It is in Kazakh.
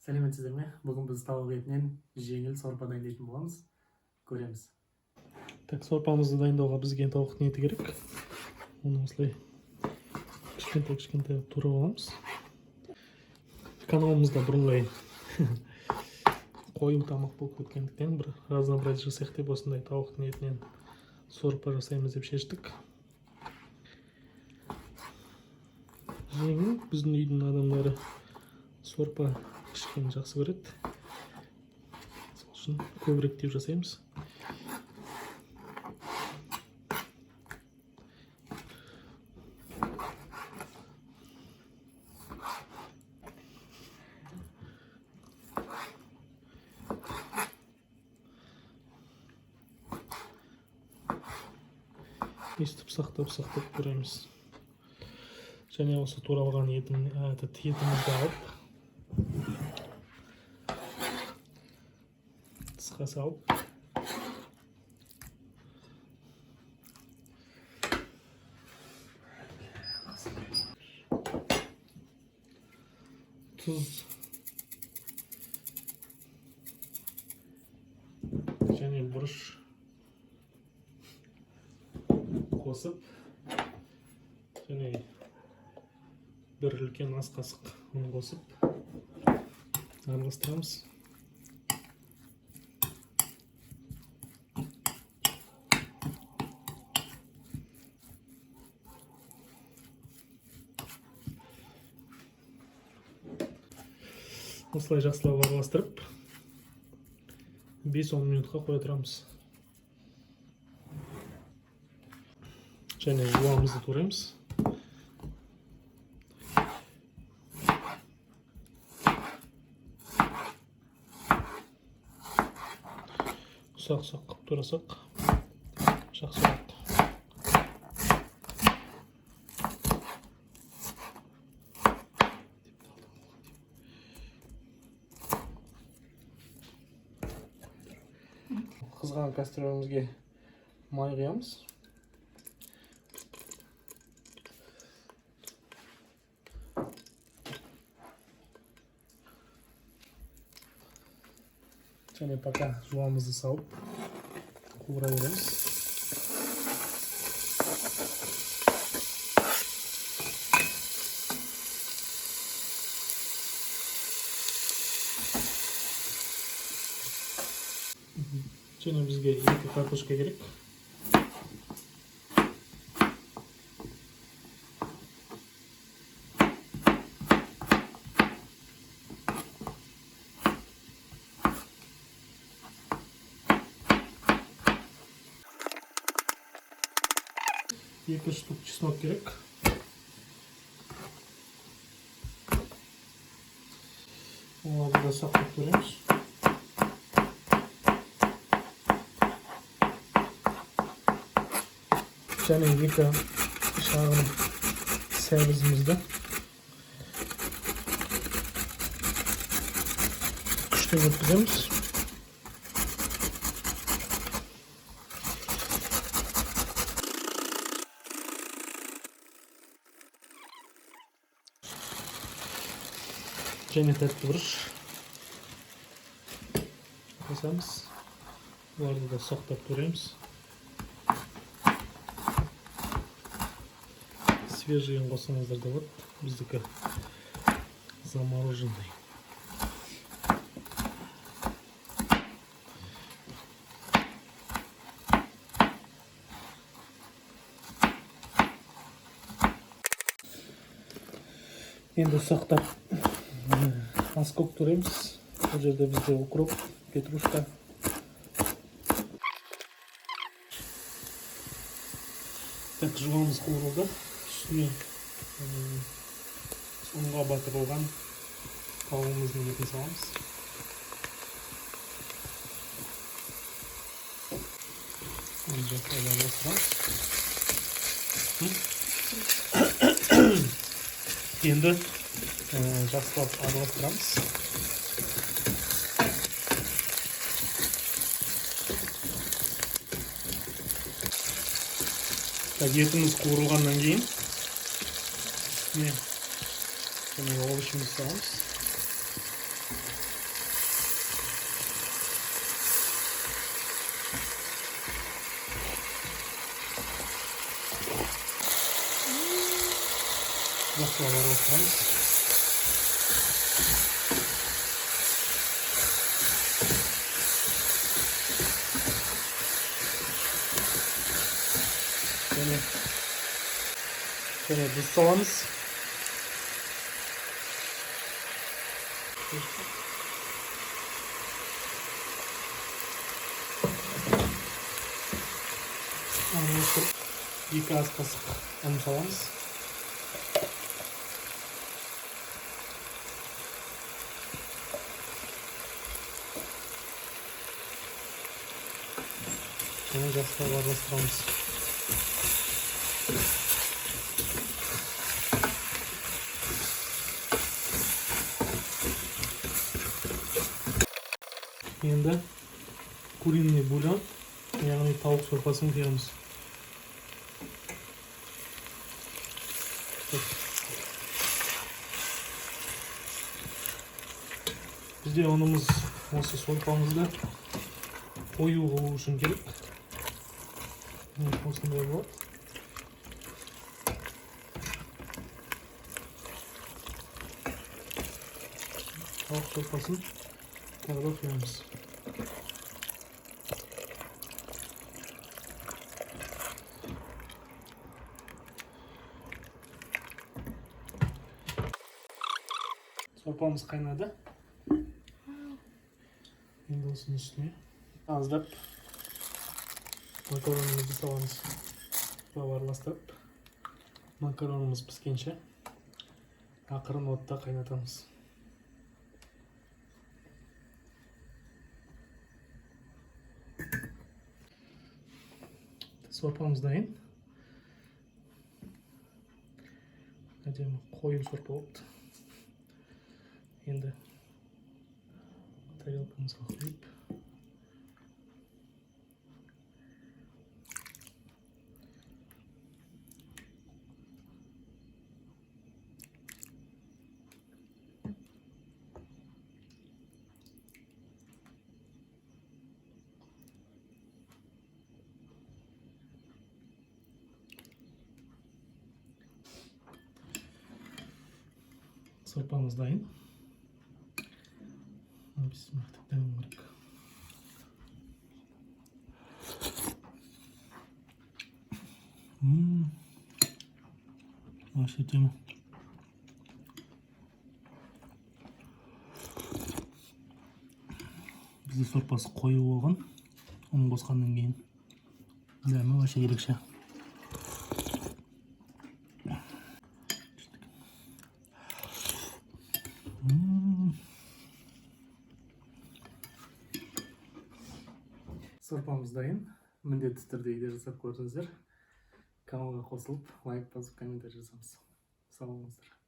Сәлеметсіздер ме? Бүгін біз тауық етінен жеңіл сорпа дайындайтын боламыз. Көреміз. Так, сорпамызды дайындауға бізге тауықтың еті керек. Оны осылай кішкентай турап аламыз. Каналымызда бұрынғай қойым тамақ болып кеткендіктен бір разнообразие жасайық деп осындай тауықтың етінен сорпа жасаймыз деп шештік. Жеңіл, біздің үйдің адамдары сорпа кішкене жақсы көреді. Сол үшін көбірек деп жасаймыз. Естіп сақтап көреміз. Және осы туралған етімізді алып, тысқа салып, тұз және бұрыш қосып, және бір үлкен ас қасық ұн қосып араластырамыз. Осылай жақсылап араластырып 5-10 минутқа қоя тұрамыз. Және жуамызды тураймыз. Ұсақ-ұсақ қып турасақ жақсы болады. Қызған кастрөлімізге май құямыз. Және пока жуамызды салып қуыра береміз. Және бізге 2 картошка керек. Екі штук чеснок керек. Оларды да сақтап көреміз. Және 2 шағын сәбізімізді күштеп өткіземіз. Және тәтті бұрыш қосамыз. Оларды да сақтап көреміз. Свежийін қосаңыздар да болады. Біздікі замороженный. Енді сақтап аскөк туреміз. Бұл жерде бізде укроп, петрушка. Так, жуамыз қуырылды. Үстіне ұнға батырылған тауығымыздың етін саламыз. Енді жақсылап араластырамыз. Етіміз қуырылғаннан кейін үстіне овощымызды саламыз. Жақсылап араластырамыз. Және тұз саламыз. Екі ас қасық ұн саламыз. Және жақсылап араластырамыз. Енді куриный бульон, яғни тауық сорпасын құямыз. Бізде онымыз осы сорпамызды қою болу үшін керек. Осындай болады. Тауық сорпасын тағы да құямыз. Сорпамыз қайнады. Енді осының үстіне аздап макаронымызды саламыз. Араластырып, макаронымыз піскенше ақырын отта қайнатамыз. Сорпамыз дайын. Әдемі қою сорпа болды. Енді тарелкамызға құйып, сорпамыз дайын. Бисмилlah деп дәмін керек. Вообще тема. Бізде сорпасы қою болған. Оны қосқаннан кейін дәмі вообще ерекше. Сорпамыз дайын. Міндетті түрде үйде жасап көріңіздер. Каналға қосылып, лайк басып, комментарий жасаңыз. Сау болыңыздар.